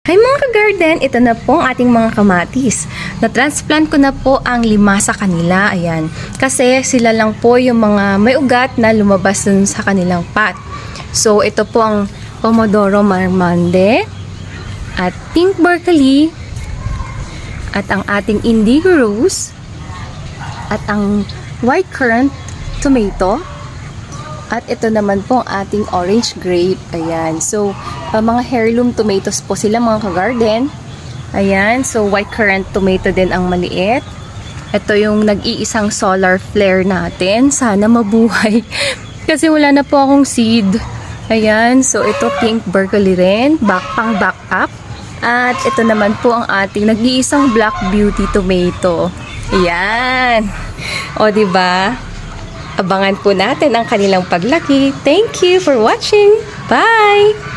Hi mga ka-garden, ito na po ang ating mga kamatis. Na-transplant ko na po ang 5 sa kanila, ayan. Kasi sila lang po yung mga may ugat na lumabas dun sa kanilang pot. So ito po ang Pomodoro Marmande, at Pink Broccoli, at ang ating Indigo Rose, at ang White Currant Tomato, at ito naman po ang ating orange grape. Ayan. So, mga heirloom tomatoes po sila mga ka-garden. Ayan. So, white currant tomato din ang maliit. Ito yung nag-iisang solar flare natin. Sana mabuhay. Kasi wala na po akong seed. Ayan. So, ito pink broccoli rin. Back up. At ito naman po ang ating nag-iisang black beauty tomato. Ayan. O, diba? Abangan po natin ang kanilang paglaki. Thank you for watching. Bye!